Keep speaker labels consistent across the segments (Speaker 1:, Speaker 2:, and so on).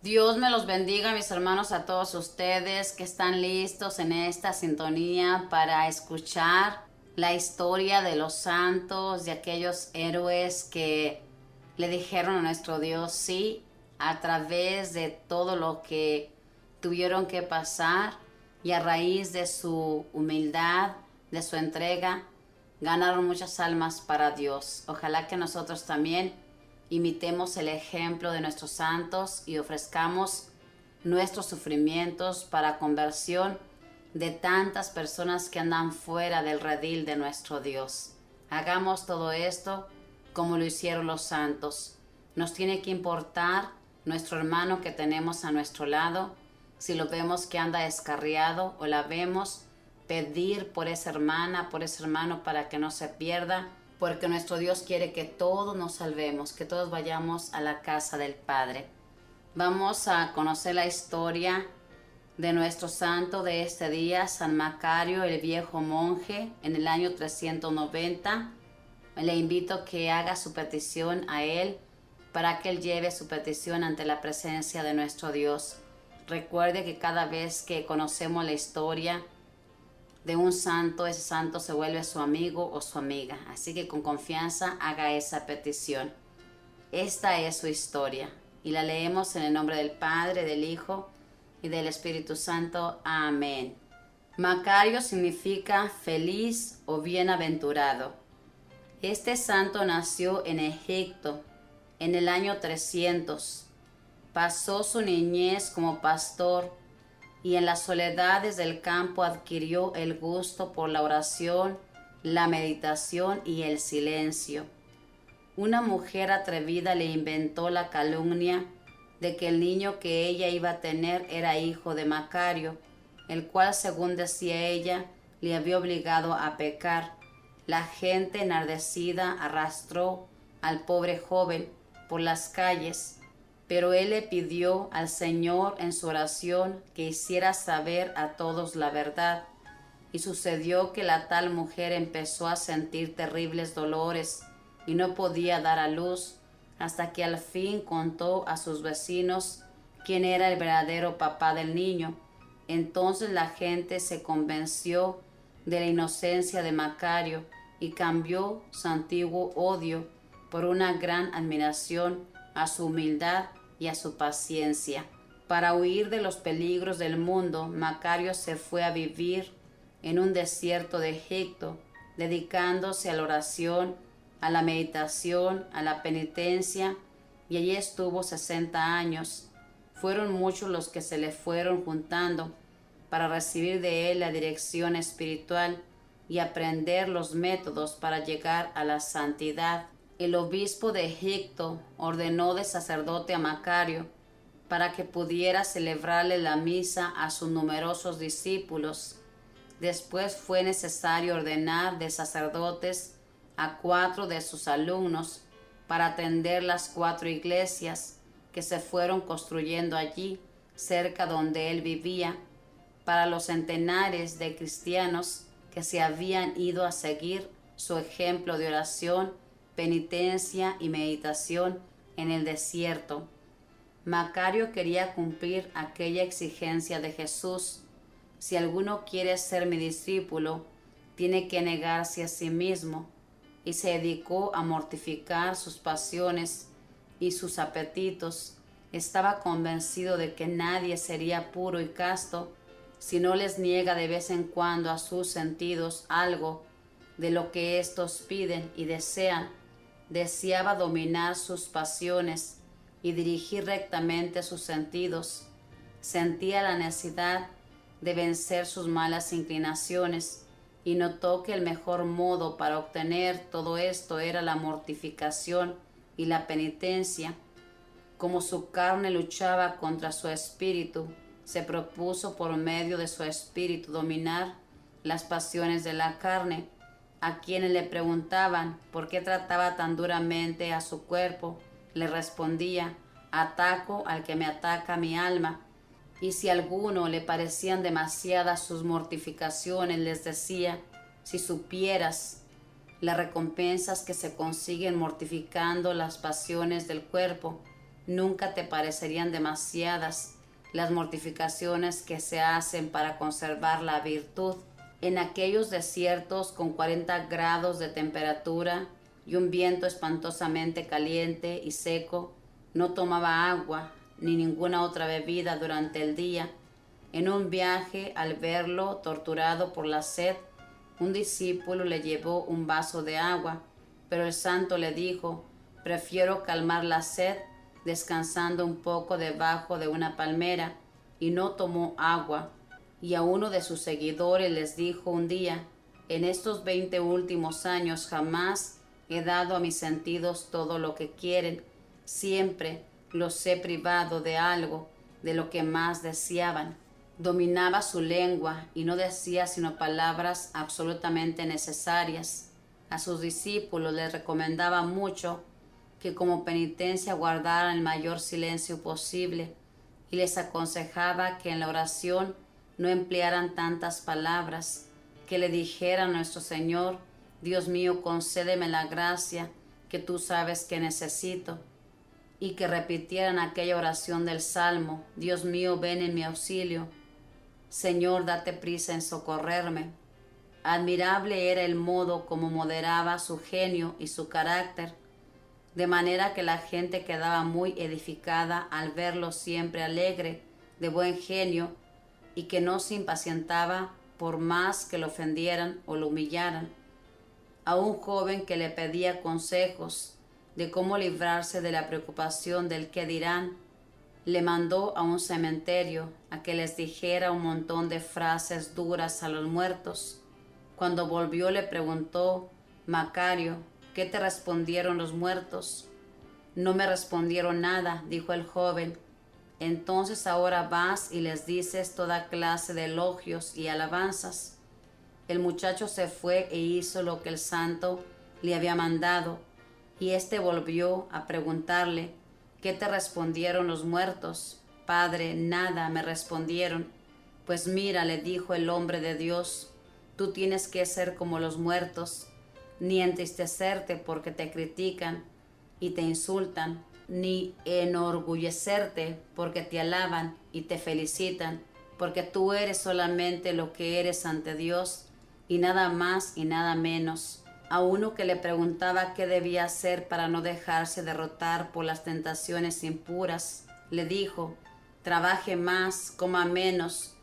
Speaker 1: Dios me los bendiga, mis hermanos, a todos ustedes que están listos en esta sintonía para escuchar la historia de los santos, de aquellos héroes que le dijeron a nuestro Dios sí a través de todo lo que tuvieron que pasar y a raíz de su humildad, de su entrega, ganaron muchas almas para Dios. Ojalá que nosotros también imitemos el ejemplo de nuestros santos y ofrezcamos nuestros sufrimientos para conversión de tantas personas que andan fuera del redil de nuestro Dios. Hagamos todo esto como lo hicieron los santos. Nos tiene que importar nuestro hermano que tenemos a nuestro lado. Si lo vemos que anda descarriado o la vemos, pedir por esa hermana, por ese hermano para que no se pierda, porque nuestro Dios quiere que todos nos salvemos, que todos vayamos a la casa del Padre. Vamos a conocer la historia de nuestro santo de este día, San Macario, el viejo monje, en el año 390. Le invito a que haga su petición a él para que él lleve su petición ante la presencia de nuestro Dios. Recuerde que cada vez que conocemos la historia de un santo, ese santo se vuelve su amigo o su amiga. Así que con confianza haga esa petición. Esta es su historia y la leemos en el nombre del Padre, del Hijo y del Espíritu Santo. Amén. Macario significa feliz o bienaventurado. Este santo nació en Egipto en el año 300. Pasó su niñez como pastor y en las soledades del campo adquirió el gusto por la oración, la meditación y el silencio. Una mujer atrevida le inventó la calumnia de que el niño que ella iba a tener era hijo de Macario, el cual, según decía ella, le había obligado a pecar. La gente enardecida arrastró al pobre joven por las calles, pero él le pidió al Señor en su oración que hiciera saber a todos la verdad. Y sucedió que la tal mujer empezó a sentir terribles dolores y no podía dar a luz, hasta que al fin contó a sus vecinos quién era el verdadero papá del niño. Entonces la gente se convenció de la inocencia de Macario y cambió su antiguo odio por una gran admiración a su humildad y a su paciencia. Para huir de los peligros del mundo, Macario se fue a vivir en un desierto de Egipto, dedicándose a la oración, a la meditación, a la penitencia, y allí estuvo 60 años. Fueron muchos los que se le fueron juntando para recibir de él la dirección espiritual y aprender los métodos para llegar a la santidad. El obispo de Egipto ordenó de sacerdote a Macario para que pudiera celebrarle la misa a sus numerosos discípulos. Después fue necesario ordenar de sacerdotes a 4 de sus alumnos para atender las 4 iglesias que se fueron construyendo allí, cerca donde él vivía, para los centenares de cristianos que se habían ido a seguir su ejemplo de oración, penitencia y meditación en el desierto. Macario quería cumplir aquella exigencia de Jesús: si alguno quiere ser mi discípulo, tiene que negarse a sí mismo, y se dedicó a mortificar sus pasiones y sus apetitos. Estaba convencido de que nadie sería puro y casto si no les niega de vez en cuando a sus sentidos algo de lo que éstos piden y desean. Deseaba dominar sus pasiones y dirigir rectamente sus sentidos. Sentía la necesidad de vencer sus malas inclinaciones y notó que el mejor modo para obtener todo esto era la mortificación y la penitencia. Como su carne luchaba contra su espíritu, se propuso por medio de su espíritu dominar las pasiones de la carne. A quienes le preguntaban por qué trataba tan duramente a su cuerpo, le respondía: ataco al que me ataca mi alma. Y si a alguno le parecían demasiadas sus mortificaciones, les decía: si supieras las recompensas que se consiguen mortificando las pasiones del cuerpo, nunca te parecerían demasiadas las mortificaciones que se hacen para conservar la virtud. En aquellos desiertos con 40 grados de temperatura y un viento espantosamente caliente y seco, no tomaba agua ni ninguna otra bebida durante el día. En un viaje, al verlo torturado por la sed, un discípulo le llevó un vaso de agua, pero el santo le dijo: prefiero calmar la sed descansando un poco debajo de una palmera, y no tomó agua. Y a uno de sus seguidores les dijo un día: en estos 20 últimos años jamás he dado a mis sentidos todo lo que quieren, siempre los he privado de algo de lo que más deseaban. Dominaba su lengua y no decía sino palabras absolutamente necesarias. A sus discípulos les recomendaba mucho que como penitencia guardaran el mayor silencio posible, y les aconsejaba que en la oración no emplearan tantas palabras, que le dijeran a nuestro Señor: Dios mío, concédeme la gracia que tú sabes que necesito, y que repitieran aquella oración del Salmo: Dios mío, ven en mi auxilio, Señor, date prisa en socorrerme. Admirable era el modo como moderaba su genio y su carácter, de manera que la gente quedaba muy edificada al verlo siempre alegre, de buen genio, y que no se impacientaba por más que lo ofendieran o lo humillaran. A un joven que le pedía consejos de cómo librarse de la preocupación del qué dirán, le mandó a un cementerio a que les dijera un montón de frases duras a los muertos. Cuando volvió le preguntó: Macario, ¿qué te respondieron los muertos? No me respondieron nada, dijo el joven. Entonces ahora vas y les dices toda clase de elogios y alabanzas. El muchacho se fue e hizo lo que el santo le había mandado, y éste volvió a preguntarle: ¿qué te respondieron los muertos? Padre, nada me respondieron. Pues mira, le dijo el hombre de Dios, tú tienes que ser como los muertos, ni entristecerte porque te critican y te insultan, ni enorgullecerte porque te alaban y te felicitan, porque tú eres solamente lo que eres ante Dios, y nada más y nada menos. A uno que le preguntaba qué debía hacer para no dejarse derrotar por las tentaciones impuras, le dijo: trabaje más, coma menos,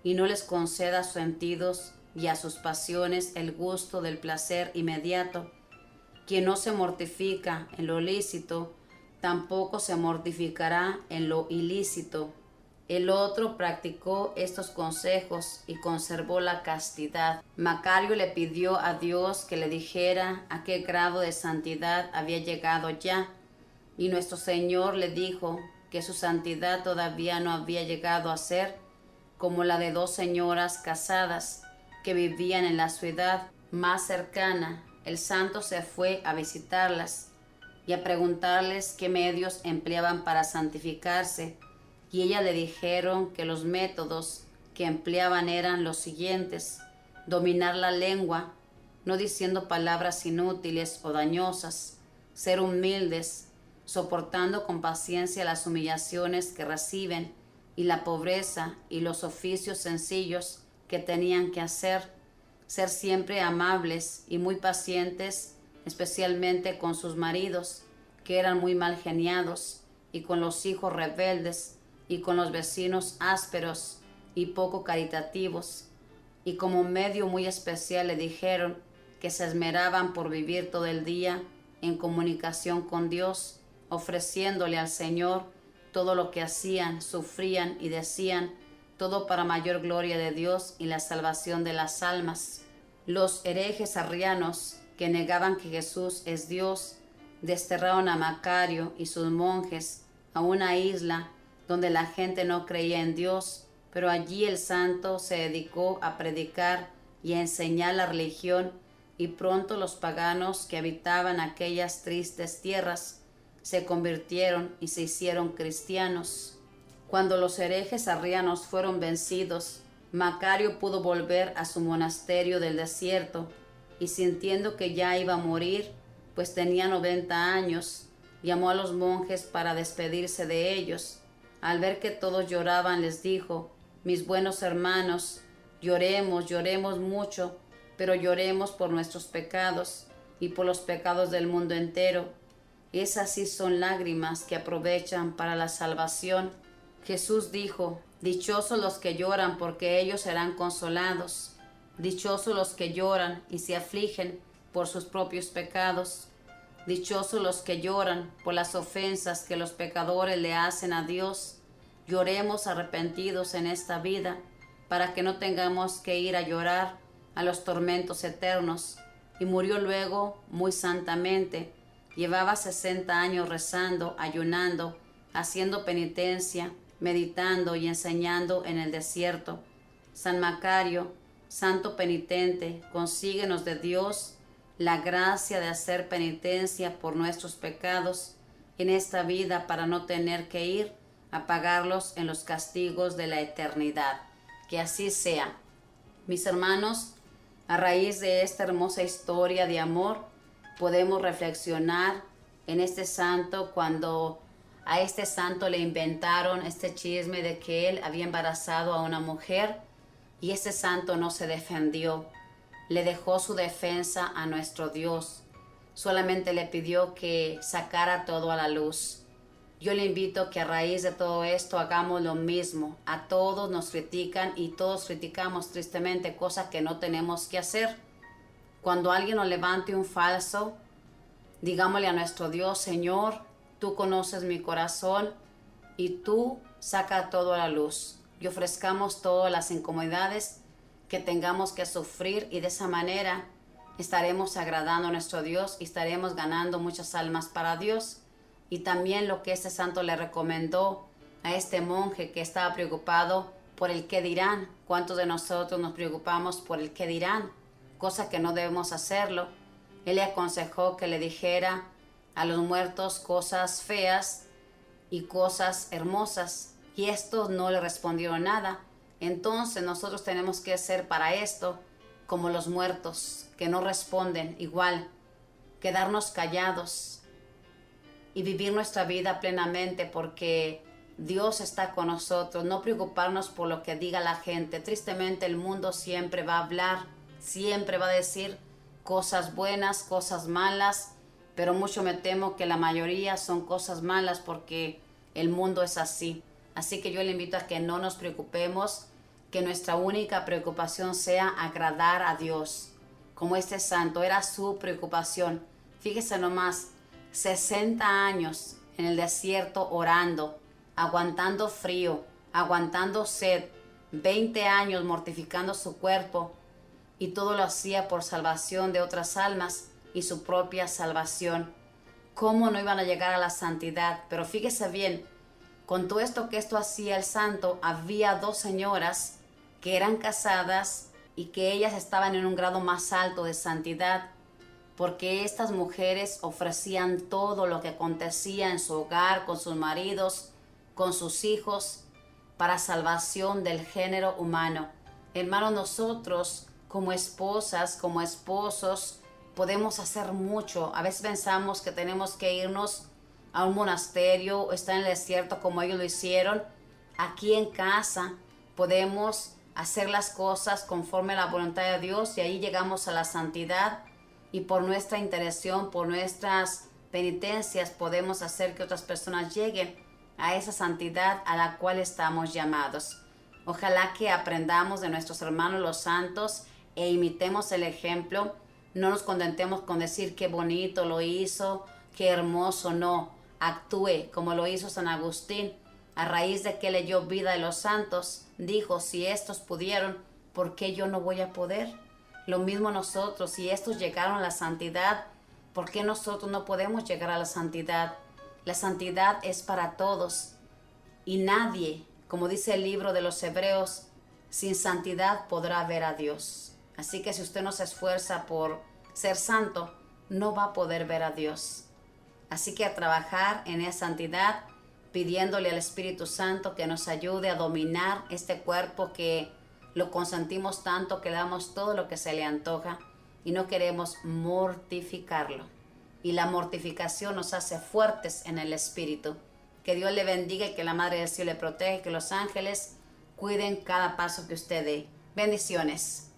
Speaker 1: y no les conceda a sus sentidos y a sus pasiones el gusto del placer inmediato. Quien no se mortifica en lo lícito, tampoco se mortificará en lo ilícito. El otro practicó estos consejos y conservó la castidad. Macario le pidió a Dios que le dijera a qué grado de santidad había llegado ya, y nuestro Señor le dijo que su santidad todavía no había llegado a ser como la de dos señoras casadas que vivían en la ciudad más cercana. El santo se fue a visitarlas y a preguntarles qué medios empleaban para santificarse, y ellas le dijeron que los métodos que empleaban eran los siguientes: dominar la lengua, no diciendo palabras inútiles o dañosas, ser humildes, soportando con paciencia las humillaciones que reciben y la pobreza y los oficios sencillos que tenían que hacer, ser siempre amables y muy pacientes, especialmente con sus maridos, que eran muy mal geniados, y con los hijos rebeldes, y con los vecinos ásperos y poco caritativos. Y como medio muy especial le dijeron que se esmeraban por vivir todo el día en comunicación con Dios, ofreciéndole al Señor todo lo que hacían, sufrían y decían, todo para mayor gloria de Dios y la salvación de las almas. Los herejes arrianos, que negaban que Jesús es Dios, desterraron a Macario y sus monjes a una isla donde la gente no creía en Dios, pero allí el santo se dedicó a predicar y a enseñar la religión, y pronto los paganos que habitaban aquellas tristes tierras se convirtieron y se hicieron cristianos. Cuando los herejes arrianos fueron vencidos, Macario pudo volver a su monasterio del desierto, y sintiendo que ya iba a morir, pues tenía 90 años, Llamó a los monjes para despedirse de ellos. Al ver que todos lloraban, les dijo: mis buenos hermanos, lloremos, lloremos mucho, pero lloremos por nuestros pecados y por los pecados del mundo entero. Esas sí son lágrimas que aprovechan para la salvación. Jesús dijo: dichosos los que lloran, porque ellos serán consolados. Dichosos los que lloran y se afligen por sus propios pecados. Dichosos los que lloran por las ofensas que los pecadores le hacen a Dios. Lloremos arrepentidos en esta vida, para que no tengamos que ir a llorar a los tormentos eternos. Y murió luego muy santamente. Llevaba 60 años rezando, ayunando, haciendo penitencia, meditando y enseñando en el desierto. San Macario, santo penitente, consíguenos de Dios la gracia de hacer penitencia por nuestros pecados en esta vida, para no tener que ir a pagarlos en los castigos de la eternidad. Que así sea. Mis hermanos, a raíz de esta hermosa historia de amor, podemos reflexionar en este santo, cuando a este santo le inventaron este chisme de que él había embarazado a una mujer, y este santo no se defendió. Le dejó su defensa a nuestro Dios. Solamente le pidió que sacara todo a la luz. Yo le invito que a raíz de todo esto hagamos lo mismo. A todos nos critican y todos criticamos tristemente, cosas que no tenemos que hacer. Cuando alguien nos levante un falso, digámosle a nuestro Dios: Señor, tú conoces mi corazón y tú saca todo a la luz. Y ofrezcamos todas las incomodidades que tengamos que sufrir, y de esa manera estaremos agradando a nuestro Dios y estaremos ganando muchas almas para Dios. Y también lo que este santo le recomendó a este monje que estaba preocupado por el qué dirán. ¿Cuántos de nosotros nos preocupamos por el qué dirán? Cosa que no debemos hacerlo. Él le aconsejó que le dijera a los muertos cosas feas y cosas hermosas, y estos no le respondieron nada. Entonces nosotros tenemos que ser para esto como los muertos, que no responden igual, quedarnos callados y vivir nuestra vida plenamente, porque Dios está con nosotros. No preocuparnos por lo que diga la gente. Tristemente el mundo siempre va a hablar, siempre va a decir cosas buenas, cosas malas, pero mucho me temo que la mayoría son cosas malas, porque el mundo es así. Así que yo le invito a que no nos preocupemos, que nuestra única preocupación sea agradar a Dios. Como este santo, era su preocupación. Fíjese nomás, 60 años en el desierto orando, aguantando frío, aguantando sed, 20 años mortificando su cuerpo, y todo lo hacía por salvación de otras almas y su propia salvación. ¿Cómo no iban a llegar a la santidad? Pero fíjese bien, con todo esto que esto hacía el santo, había 2 señoras que eran casadas y que ellas estaban en un grado más alto de santidad, porque estas mujeres ofrecían todo lo que acontecía en su hogar, con sus maridos, con sus hijos, para salvación del género humano. Hermanos, nosotros como esposas, como esposos, podemos hacer mucho. A veces pensamos que tenemos que irnos a un monasterio o estar en el desierto como ellos lo hicieron. Aquí en casa podemos hacer las cosas conforme a la voluntad de Dios, y ahí llegamos a la santidad, y por nuestra intercesión, por nuestras penitencias, podemos hacer que otras personas lleguen a esa santidad a la cual estamos llamados. Ojalá que aprendamos de nuestros hermanos los santos e imitemos el ejemplo. No nos contentemos con decir qué bonito lo hizo, qué hermoso. No, actúe como lo hizo San Agustín. A raíz de que leyó Vida de los Santos, dijo: si estos pudieron, ¿por qué yo no voy a poder? Lo mismo nosotros, si estos llegaron a la santidad, ¿por qué nosotros no podemos llegar a la santidad? La santidad es para todos, y nadie, como dice el libro de los Hebreos, sin santidad podrá ver a Dios. Así que si usted no se esfuerza por ser santo, no va a poder ver a Dios. Así que a trabajar en esa santidad, pidiéndole al Espíritu Santo que nos ayude a dominar este cuerpo que lo consentimos tanto, que le damos todo lo que se le antoja y no queremos mortificarlo. y la mortificación nos hace fuertes en el espíritu. Que Dios le bendiga y que la Madre del Cielo le proteja y que los ángeles cuiden cada paso que usted dé. Bendiciones.